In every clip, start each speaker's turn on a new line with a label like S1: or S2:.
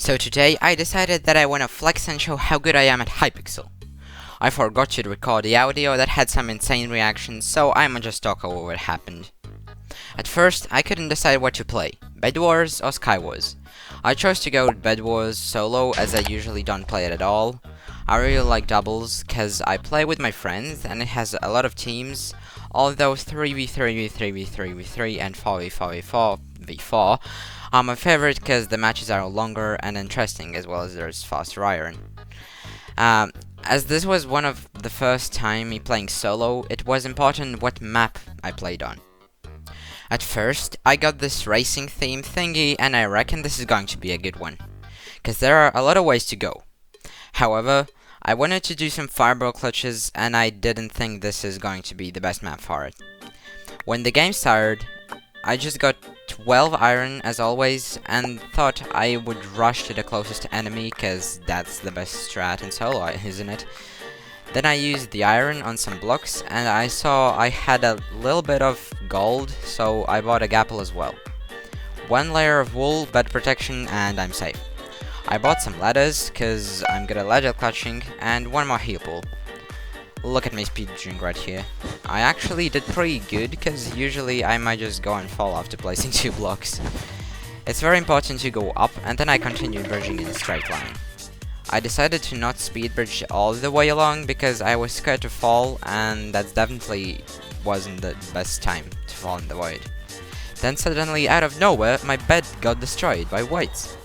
S1: So today I decided that I wanna flex and show how good I am at Hypixel. I forgot to record the audio that had some insane reactions, so I'ma just talk over what happened. At first, I couldn't decide what to play, Bedwars or Skywars. I chose to go with Bedwars solo as I usually don't play it at all. I really like doubles, cause I play with my friends and it has a lot of teams, although 3v3, v3, v3, v3 and 4v4, v4 are my favorite cause the matches are longer and interesting as well as there's faster iron. As this was one of the first time me playing solo, it was important what map I played on. At first, I got this racing theme thingy and I reckon this is going to be a good one, cause there are a lot of ways to go. However, I wanted to do some fireball clutches and I didn't think this is going to be the best map for it. When the game started, I just got 12 iron as always and thought I would rush to the closest enemy cause that's the best strat in solo, isn't it? Then I used the iron on some blocks and I saw I had a little bit of gold, so I bought a gapple as well. One layer of wool, bed protection, and I'm safe. I bought some ladders cause I'm good at ladder clutching, and one more heal pool. Look at me speedrunning right here. I actually did pretty good cause usually I might just go and fall after placing 2 blocks. It's very important to go up and then I continued bridging in a straight line. I decided to not speed bridge all the way along because I was scared to fall and that definitely wasn't the best time to fall in the void. Then suddenly out of nowhere my bed got destroyed by whites.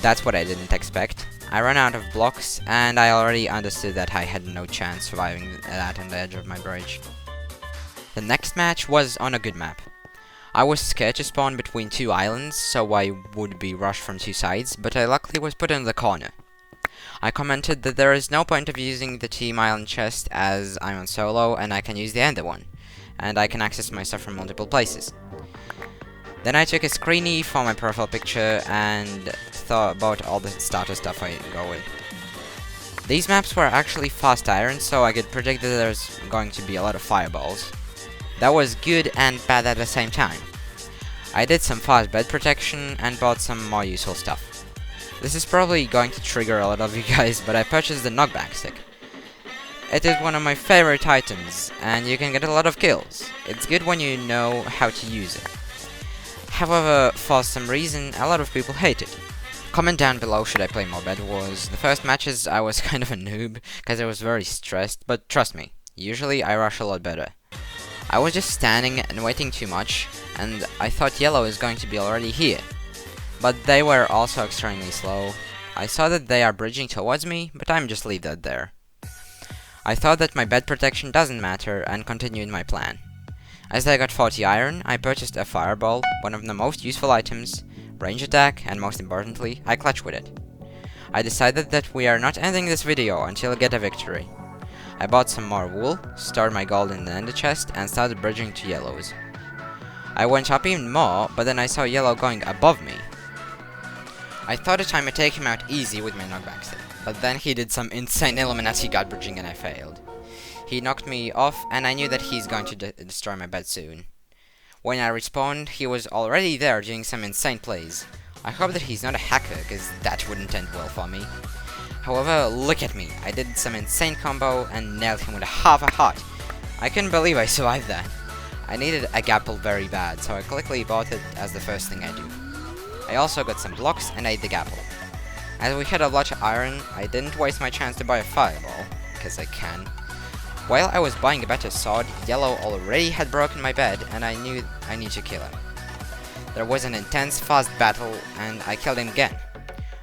S1: That's what I didn't expect. I ran out of blocks and I already understood that I had no chance surviving that on the edge of my bridge. The next match was on a good map. I was scared to spawn between 2 islands so I would be rushed from 2 sides, but I luckily was put in the corner. I commented that there is no point of using the team island chest as I'm on solo and I can use the ender one, and I can access my stuff from multiple places. Then I took a screenie for my profile picture and thought about all the starter stuff I go with. These maps were actually fast iron, so I could predict that there's going to be a lot of fireballs. That was good and bad at the same time. I did some fast bed protection and bought some more useful stuff. This is probably going to trigger a lot of you guys, but I purchased the knockback stick. It is one of my favorite items, and you can get a lot of kills. It's good when you know how to use it. However, for some reason, a lot of people hate it. Comment down below should I play more Bedwars. The first matches I was kind of a noob, cause I was very stressed, but trust me, usually I rush a lot better. I was just standing and waiting too much, and I thought yellow is going to be already here. But they were also extremely slow. I saw that they are bridging towards me, but I'm just leave that there. I thought that my bed protection doesn't matter and continued my plan. As I got 40 iron, I purchased a fireball, one of the most useful items, range attack, and most importantly, I clutch with it. I decided that we are not ending this video until I get a victory. I bought some more wool, stored my gold in the ender chest, and started bridging to yellows. I went up even more, but then I saw yellow going above me. I thought that I might take him out easy with my knockback stick, but then he did some insane Illuminati god bridging and I failed. He knocked me off and I knew that he's going to destroy my bed soon. When I respawned, he was already there doing some insane plays. I hope that he's not a hacker, cause that wouldn't end well for me. However, look at me, I did some insane combo and nailed him with a half a heart. I couldn't believe I survived that. I needed a gapple very bad, so I quickly bought it as the first thing I do. I also got some blocks and ate the gapple. As we had a lot of iron, I didn't waste my chance to buy a fireball, cause I can. While I was buying a better sword, yellow already had broken my bed and I knew I need to kill him. There was an intense fast battle and I killed him again.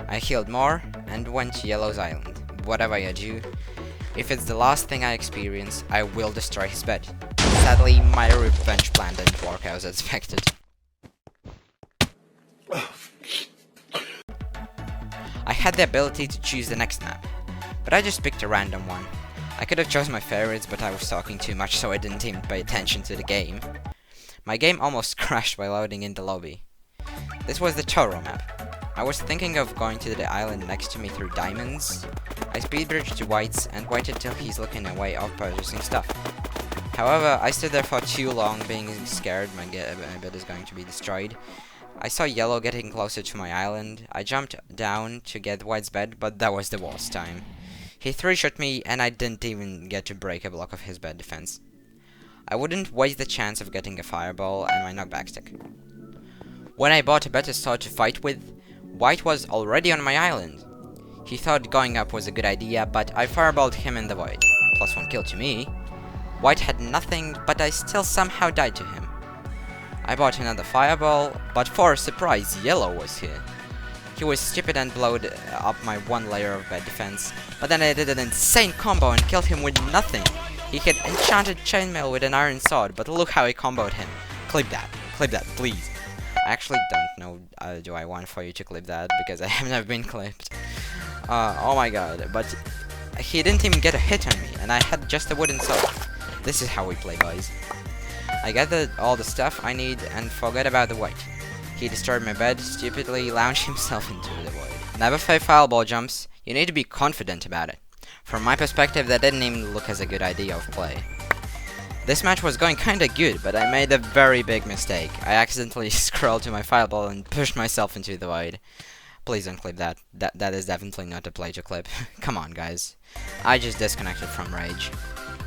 S1: I healed more and went to yellow's island. Whatever I do, if it's the last thing I experience, I will destroy his bed. Sadly, my revenge plan didn't work as expected. I had the ability to choose the next map, but I just picked a random one. I could have chosen my favorites, but I was talking too much, so I didn't even pay attention to the game. My game almost crashed while loading in the lobby. This was the Toro map. I was thinking of going to the island next to me through diamonds. I speed bridged to whites and waited till he's looking away of purchasing stuff. However, I stood there for too long being scared my bed is going to be destroyed. I saw yellow getting closer to my island. I jumped down to get white's bed, but that was the worst time. He 3-shot me, and I didn't even get to break a block of his bed defense. I wouldn't waste the chance of getting a fireball and my knockback stick. When I bought a better sword to fight with, white was already on my island. He thought going up was a good idea, but I fireballed him in the void. +1 kill to me. White had nothing, but I still somehow died to him. I bought another fireball, but for a surprise, yellow was here. He was stupid and blowed up my 1 layer of bed defense, but then I did an insane combo and killed him with nothing. He had enchanted chainmail with an iron sword, but look how I comboed him. Clip that, please. I actually don't know, do I want for you to clip that, because I have never been clipped. Oh my god, but he didn't even get a hit on me, and I had just a wooden sword. This is how we play, guys. I gathered all the stuff I need and forgot about the white. He destroyed my bed, stupidly launched himself into the void. Never fake fireball jumps, you need to be confident about it. From my perspective, that didn't even look as a good idea of play. This match was going kinda good, but I made a very big mistake. I accidentally scrolled to my fireball and pushed myself into the void. Please don't clip that. That is definitely not a play to clip. Come on, guys. I just disconnected from rage.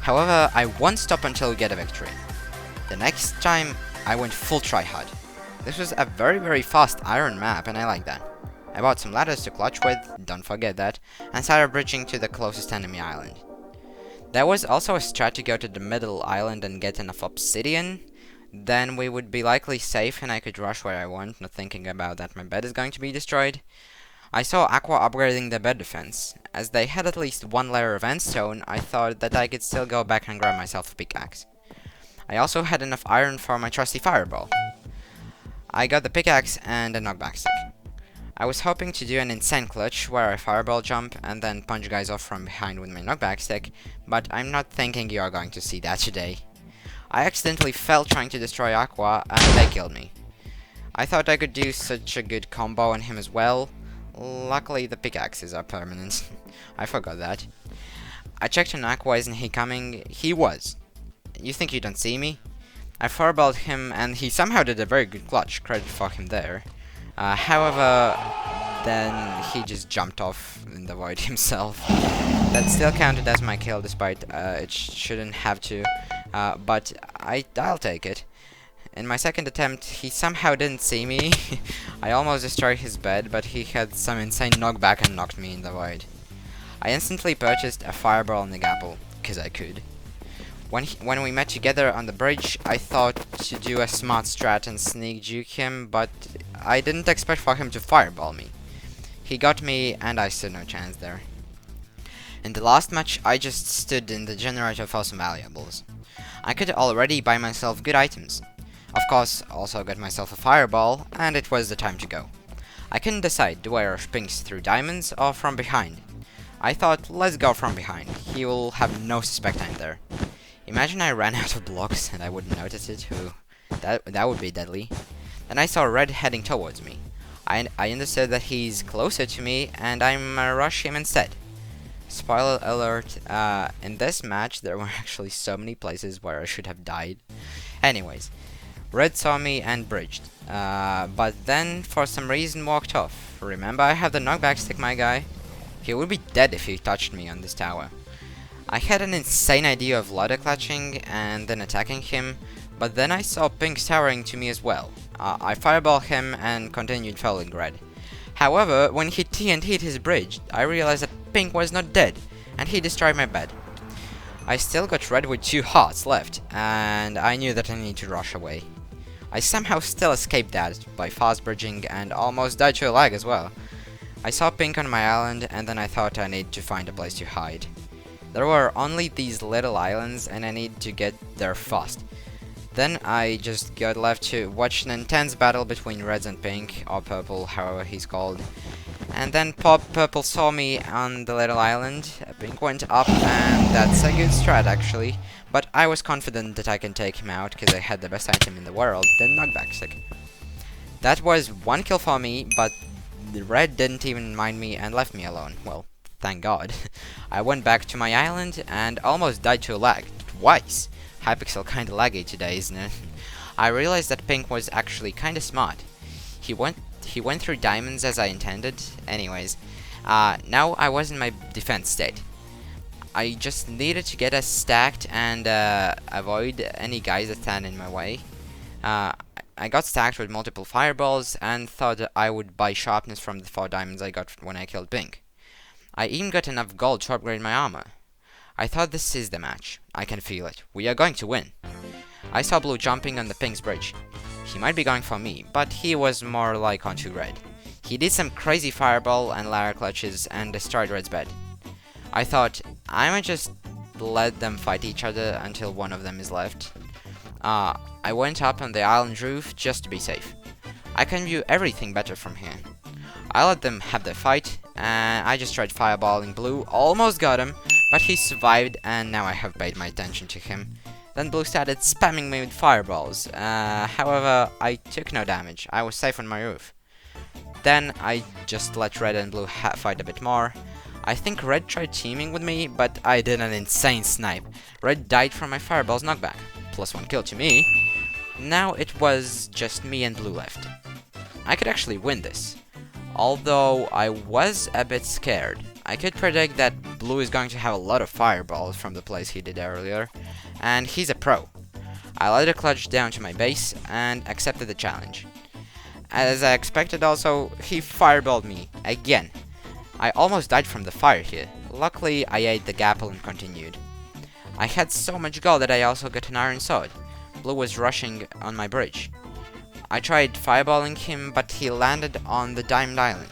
S1: However, I won't stop until we get a victory. The next time, I went full tryhard. This was a very fast iron map, and I like that. I bought some ladders to clutch with, don't forget that, and started bridging to the closest enemy island. There was also a strat to go to the middle island and get enough obsidian, then we would be likely safe and I could rush where I want, not thinking about that my bed is going to be destroyed. I saw Aqua upgrading their bed defense. As they had at least 1 layer of endstone, I thought that I could still go back and grab myself a pickaxe. I also had enough iron for my trusty fireball. I got the pickaxe and a knockback stick. I was hoping to do an insane clutch where I fireball jump and then punch guys off from behind with my knockback stick, but I'm not thinking you are going to see that today. I accidentally fell trying to destroy Aqua and they killed me. I thought I could do such a good combo on him as well. Luckily the pickaxes are permanent. I forgot that. I checked on Aqua, isn't he coming? He was. You think you don't see me? I fireballed him and he somehow did a very good clutch, credit for him there. However, then he just jumped off in the void himself. That still counted as my kill despite it shouldn't have to, but I'll take it. In my second attempt, he somehow didn't see me. I almost destroyed his bed, but he had some insane knockback and knocked me in the void. I instantly purchased a fireball and a gapple, because I could. When we met together on the bridge, I thought to do a smart strat and sneak juke him, but I didn't expect for him to fireball me. He got me, and I stood no chance there. In the last match, I just stood in the generator for some valuables. I could already buy myself good items. Of course, also got myself a fireball, and it was the time to go. I couldn't decide, do I rush pinks through diamonds or from behind? I thought, let's go from behind. He will have no suspect I'm there. Imagine I ran out of blocks and I wouldn't notice it. That would be deadly. Then I saw red heading towards me. I understood that he's closer to me and I'm rush him instead. Spoiler alert, in this match there were actually so many places where I should have died. Anyways, red saw me and bridged, but then for some reason walked off. Remember, I have the knockback stick, my guy. He would be dead if he touched me on this tower. I had an insane idea of ladder clutching and then attacking him, but then I saw Pink towering to me as well. I fireballed him and continued falling red. However, when he TNT'd his bridge, I realized that Pink was not dead, and he destroyed my bed. I still got red with 2 hearts left, and I knew that I needed to rush away. I somehow still escaped that by fast bridging and almost died to a lag as well. I saw Pink on my island, and then I thought I needed to find a place to hide. There were only these little islands and I need to get there fast. Then I just got left to watch an intense battle between reds and pink, or purple, however he's called. And then purple saw me on the little island, pink went up, and that's a good strat actually. But I was confident that I can take him out because I had the best item in the world, the knockback stick. That was 1 kill for me, but the red didn't even mind me and left me alone. Well, thank God. I went back to my island and almost died to a lag twice. Hypixel kinda laggy today, isn't it? I realized that pink was actually kinda smart. He went through diamonds as I intended. Anyways, now I was in my defense state. I just needed to get us stacked and avoid any guys that stand in my way. I got stacked with multiple fireballs and thought that I would buy sharpness from the 4 diamonds I got when I killed Pink. I even got enough gold to upgrade my armor. I thought this is the match. I can feel it. We are going to win. I saw Blue jumping on the Pink's bridge. He might be going for me, but he was more like onto Red. He did some crazy fireball and ladder clutches and destroyed Red's bed. I thought, I might just let them fight each other until one of them is left. I went up on the island roof just to be safe. I can view everything better from here. I let them have their fight, and I just tried fireballing Blue, almost got him, but he survived, and now I have paid my attention to him. Then Blue started spamming me with fireballs. However, I took no damage. I was safe on my roof. Then I just let Red and Blue fight a bit more. I think Red tried teaming with me, but I did an insane snipe. Red died from my fireball's knockback. +1 kill to me. Now it was just me and Blue left. I could actually win this. Although I was a bit scared. I could predict that Blue is going to have a lot of fireballs from the plays he did earlier. And he's a pro. I let a clutch down to my base and accepted the challenge. As I expected also, he fireballed me again. I almost died from the fire here. Luckily, I ate the gapple and continued. I had so much gold that I also got an iron sword. Blue was rushing on my bridge. I tried fireballing him, but he landed on the diamond island.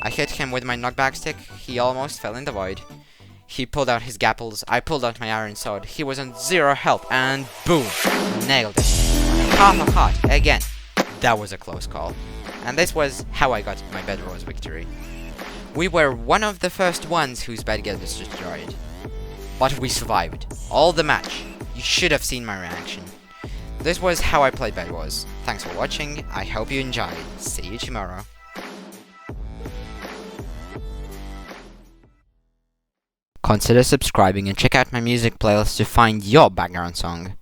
S1: I hit him with my knockback stick. He almost fell in the void. He pulled out his gapples. I pulled out my iron sword. He was on 0 health, and boom! Nailed it. Half a heart again. That was a close call. And this was how I got my Bedwars victory. We were one of the first ones whose bed gets destroyed. But we survived. All the match. You should have seen my reaction. This was how I played Bedwars. Thanks for watching. I hope you enjoyed. See you tomorrow. Consider subscribing and check out my music playlist to find your background song.